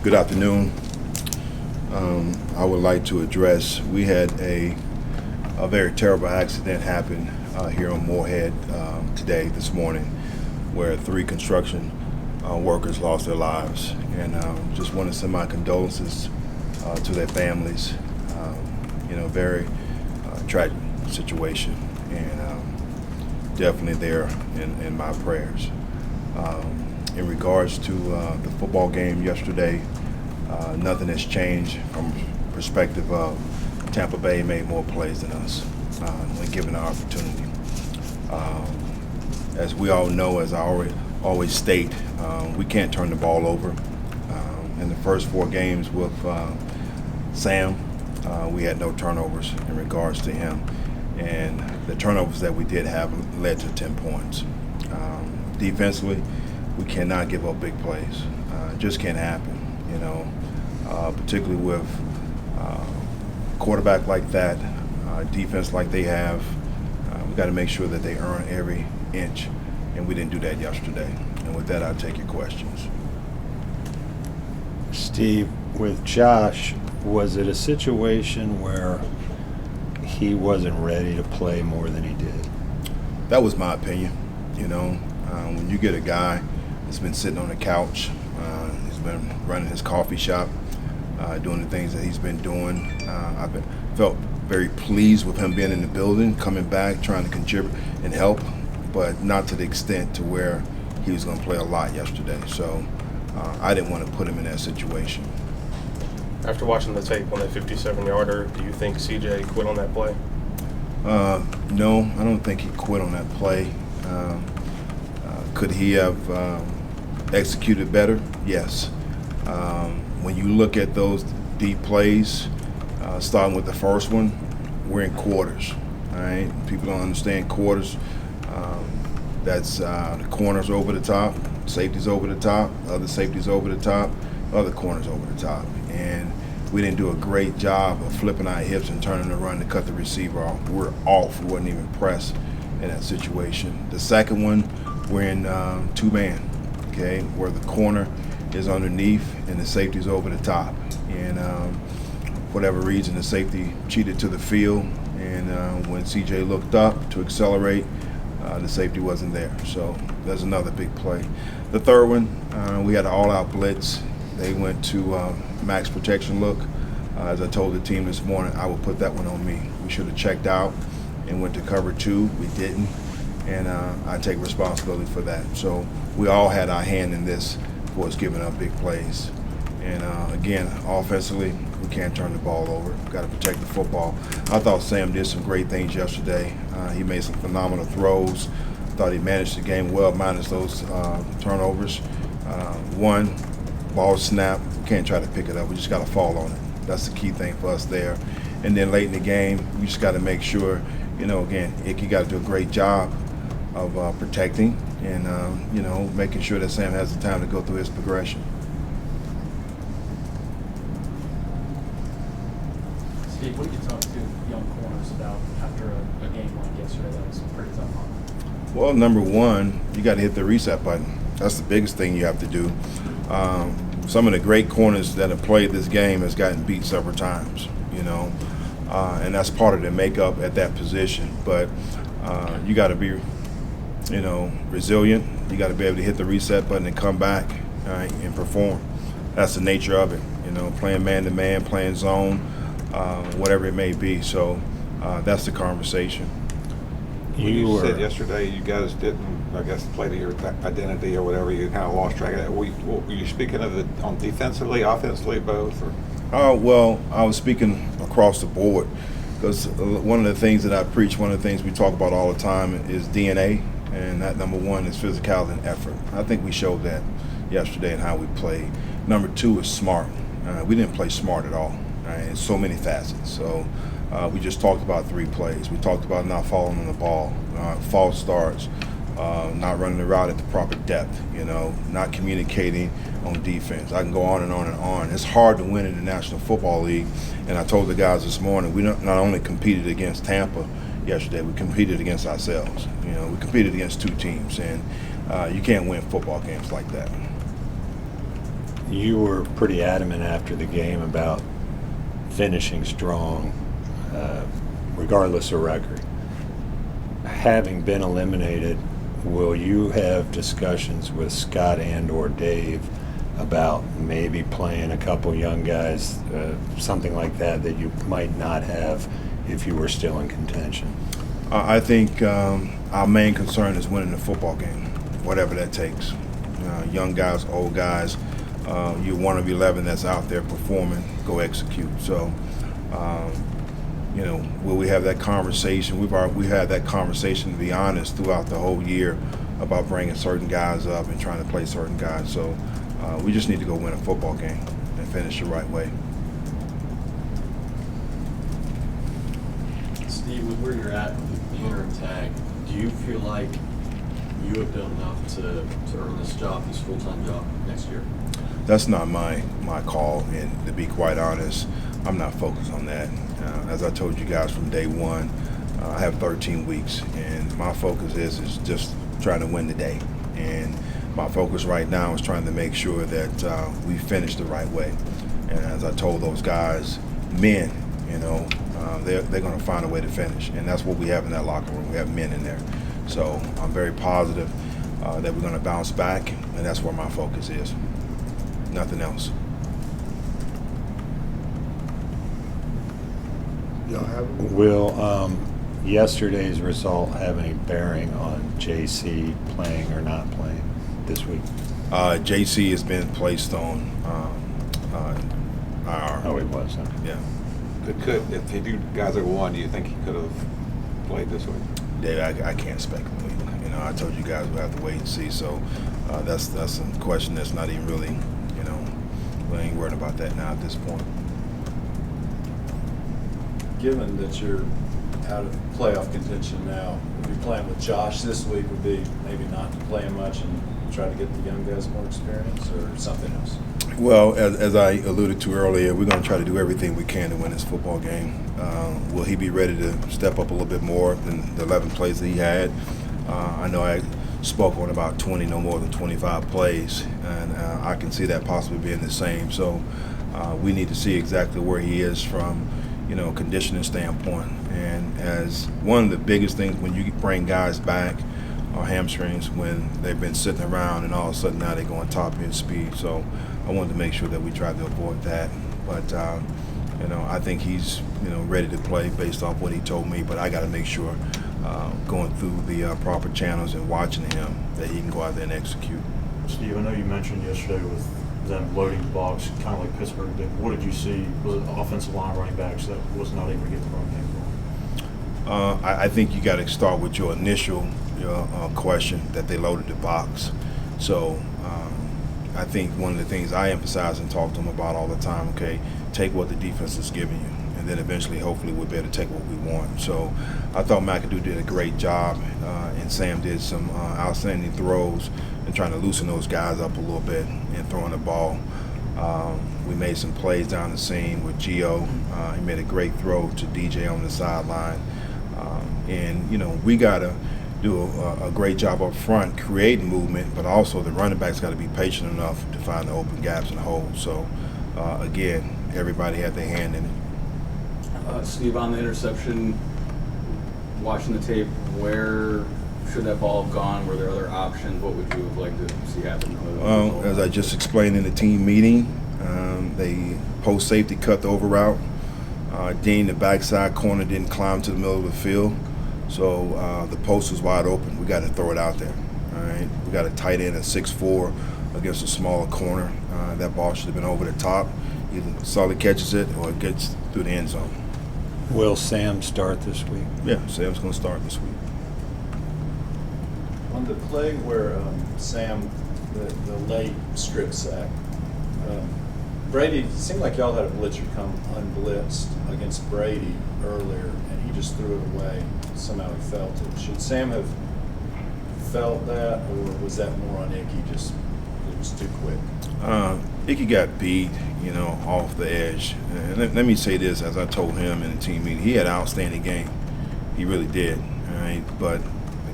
Good afternoon. I would like to address, we had a very terrible accident happen here on Moorhead this morning, where 3 construction workers lost their lives. And just want to send my condolences to their families. Very tragic situation, and definitely there in my prayers. In regards to the football game yesterday, nothing has changed from perspective of Tampa Bay made more plays than us when given the opportunity. As we all know, as I always state, we can't turn the ball over. In the first 4 games with Sam, we had no turnovers in regards to him, and the turnovers that we did have led to 10 points. Defensively, we cannot give up big plays. It just can't happen, particularly with quarterback like that, defense like they have. We got to make sure that they earn every inch, and we didn't do that yesterday. And with that, I'll take your questions. Steve, with Josh, was it a situation where he wasn't ready to play more than he did? That was my opinion. When you get a guy that's been sitting on the couch, he's been running his coffee shop, doing the things that he's been doing. Felt very pleased with him being in the building, coming back, trying to contribute and help, but not to the extent to where he was going to play a lot yesterday. So I didn't want to put him in that situation. After watching the tape on that 57-yarder, do you think CJ quit on that play? No, I don't think he quit on that play. Could he have executed better? Yes. When you look at those deep plays, starting with the first one, we're in quarters. All right, people don't understand quarters. That's the corners over the top, safeties over the top, other safeties over the top, other corners over the top, and we didn't do a great job of flipping our hips and turning the run to cut the receiver off. We're off. We wasn't even pressed in that situation. The second one, we're in 2-man, okay, where the corner is underneath and the safety's over the top. And for whatever reason, the safety cheated to the field, and when CJ looked up to accelerate, the safety wasn't there. So there's another big play. The third one, we had an all-out blitz. They went to max protection look. As I told the team this morning, I would put that one on me. We should have checked out and went to cover 2. We didn't, and I take responsibility for that. So we all had our hand in this for us giving up big plays. And again, offensively, we can't turn the ball over. We've got to protect the football. I thought Sam did some great things yesterday. He made some phenomenal throws. I thought he managed the game well, minus those turnovers. One, ball snap, we can't try to pick it up. We just got to fall on it. That's the key thing for us there. And then late in the game, we just got to make sure, again, Icky got to do a great job of protecting and, making sure that Sam has the time to go through his progression. Steve, what did you talk to young corners about after a game like yesterday that was pretty tough on them? Well, number one, you got to hit the reset button. That's the biggest thing you have to do. Some of the great corners that have played this game has gotten beat several times, and that's part of the makeup at that position. But you got to be, resilient. You got to be able to hit the reset button and come back and perform. That's the nature of it, playing man-to-man, playing zone, whatever it may be. So that's the conversation. You said yesterday you guys didn't, I guess, play to your identity or whatever. You kind of lost track of that. Were you speaking of it on defensively, offensively, both? Or? Well, I was speaking across the board because one of the things that I preach, one of the things we talk about all the time is DNA, and that number one is physicality and effort. I think we showed that yesterday in how we played. Number 2 is smart. We didn't play smart at all. Right? In so many facets. So we just talked about 3 plays. We talked about not falling on the ball, false starts, not running the route at the proper depth, not communicating on defense. I can go on and on and on. It's hard to win in the National Football League, and I told the guys this morning, we not only competed against Tampa yesterday, we competed against ourselves. We competed against 2 teams, and you can't win football games like that. you were pretty adamant after the game about finishing strong, regardless of record. Having been eliminated, will you have discussions with Scott and or Dave about maybe playing a couple young guys, something like that you might not have if you were still in contention? I think our main concern is winning the football game, whatever that takes. Young guys, old guys, you're one of 11 that's out there performing, go execute. So, will we have that conversation? We had that conversation, to be honest, throughout the whole year about bringing certain guys up and trying to play certain guys. So we just need to go win a football game and finish the right way. Steve, with where you're at with the interim tag, do you feel like you have done enough to earn this job, this full-time job next year? That's not my call, and to be quite honest, I'm not focused on that. As I told you guys from day one, I have 13 weeks, and my focus is just trying to win the day. And my focus right now is trying to make sure that we finish the right way. And as I told those guys, men, they're going to find a way to finish, and that's what we have in that locker room. We have men in there. So I'm very positive that we're going to bounce back, and that's where my focus is. Nothing else. Will yesterday's result have any bearing on JC playing or not playing this week? JC has been placed on IR. Oh, he was, huh? Yeah. If you guys have won, do you think he could have played this week? Dave, I can't speculate. I told you guys we'll have to wait and see. So that's a question that's not even really, we ain't worried about that now at this point. Given that you're out of playoff contention now, if you're playing with Josh this week, would be maybe not to play him much and try to get the young guys more experience, or something else? Well, as I alluded to earlier, we're going to try to do everything we can to win this football game. Will he be ready to step up a little bit more than the 11 plays that he had? I know I spoke on about 20, no more than 25 plays, and I can see that possibly being the same. So we need to see exactly where he is from, conditioning standpoint. And as one of the biggest things when you bring guys back are hamstrings, when they've been sitting around and all of a sudden now they go on top end speed. So I wanted to make sure that we tried to avoid that. But I think he's ready to play based off what he told me. But I got to make sure going through the proper channels and watching him that he can go out there and execute. Steve, I know you mentioned yesterday with them loading the box, kind of like Pittsburgh did. What did you see? Was it offensive line, running backs that was not able to get the run game going? I think you got to start with your initial question that they loaded the box. So I think one of the things I emphasize and talk to them about all the time, okay, take what the defense is giving you, and then eventually, hopefully, we'll be able to take what we want. So I thought McAdoo did a great job, and Sam did some outstanding throws and trying to loosen those guys up a little bit and throwing the ball. We made some plays down the seam with Gio. He made a great throw to DJ on the sideline. And we got to do a great job up front creating movement, but also the running backs got to be patient enough to find the open gaps and holes. So, again, everybody had their hand in it. Steve, on the interception, watching the tape, where should that ball have gone? Were there other options? What would you have liked to see happen? As I just explained in the team meeting, they post safety cut the over route. Dean, the backside corner, didn't climb to the middle of the field. So the post was wide open. We got to throw it out there. All right, we got a tight end at 6'4" against a smaller corner. That ball should have been over the top. Either Sully catches it or it gets through the end zone. Will Sam start this week? Yeah, Sam's going to start this week. On the play where Sam, the late strip sack, Brady, it seemed like y'all had a blitzer come unblitzed against Brady earlier, and he just threw it away. Somehow he felt it. Should Sam have felt that, or was that more on Icky, just it was too quick? Icky got beat, off the edge. And let me say this, as I told him in the team meeting, he had an outstanding game. He really did. All right, but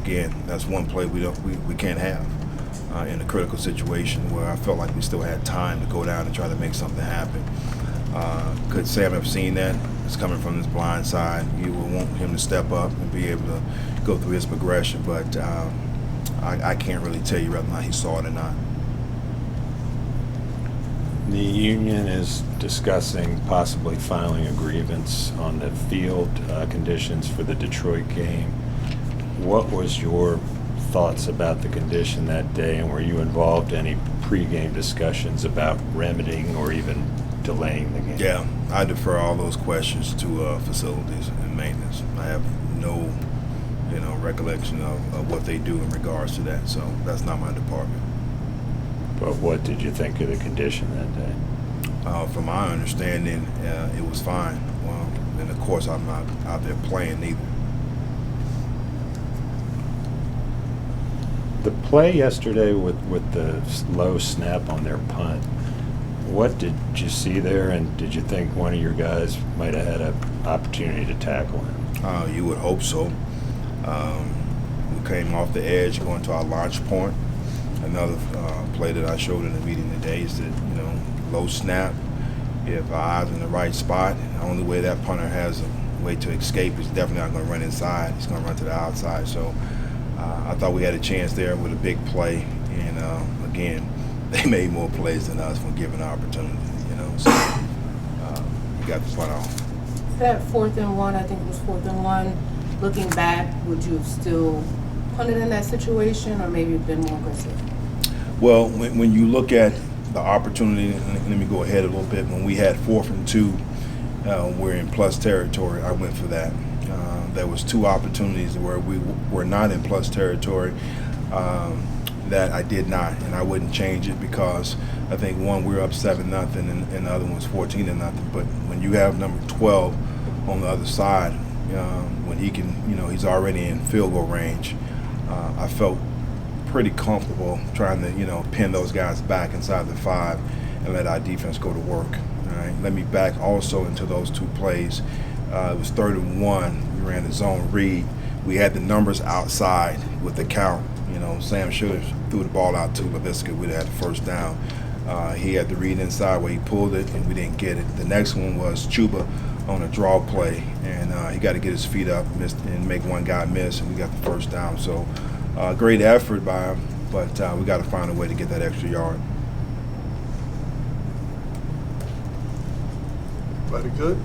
again, that's one play we can't have. in a critical situation where I felt like we still had time to go down and try to make something happen. Could Sam have seen that? It's coming from his blind side. You would want him to step up and be able to go through his progression, but I can't really tell you whether or not he saw it or not. The union is discussing possibly filing a grievance on the field conditions for the Detroit game. What was your thoughts about the condition that day, and were you involved in any pregame discussions about remedying or even delaying the game? Yeah, I defer all those questions to facilities and maintenance. I have no, recollection of what they do in regards to that. So that's not my department. But what did you think of the condition that day? From my understanding, it was fine. Well, and of course, I'm not out there playing either. The play yesterday with the low snap on their punt, what did you see there, and did you think one of your guys might have had an opportunity to tackle him? You would hope so. We came off the edge going to our launch point. Another play that I showed in the meeting today is that, low snap. If our eyes in the right spot, the only way that punter has a way to escape is definitely not going to run inside. He's going to run to the outside. So I thought we had a chance there with a big play. And, again, they made more plays than us when given the opportunity, So we got the punt off. That 4th and 1, I think it was 4th and 1. Looking back, would you have still punted in that situation or maybe been more aggressive? Well, when you look at the opportunity, let me go ahead a little bit. When we had 4th and 2, we're in plus territory. I went for that. There was 2 opportunities where we were not in plus territory that I did not, and I wouldn't change it because I think one, we were up 7-0, and the other one was 14-0. But when you have number 12 on the other side, when he can, he's already in field goal range, I felt pretty comfortable trying to, pin those guys back inside the 5 and let our defense go to work. All right. Let me back also into those 2 plays. It was 3rd and 1. We ran the zone read. We had the numbers outside with the count. Sam should have threw the ball out to LaVisca. We'd have had the first down. He had the read inside where he pulled it, and we didn't get it. The next one was Chuba on a draw play, and he got to get his feet up and make one guy miss, and we got the first down. So great effort by him, but we got to find a way to get that extra yard. Everybody good?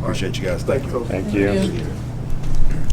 Appreciate you guys. Thank you. Thank you. Thank you.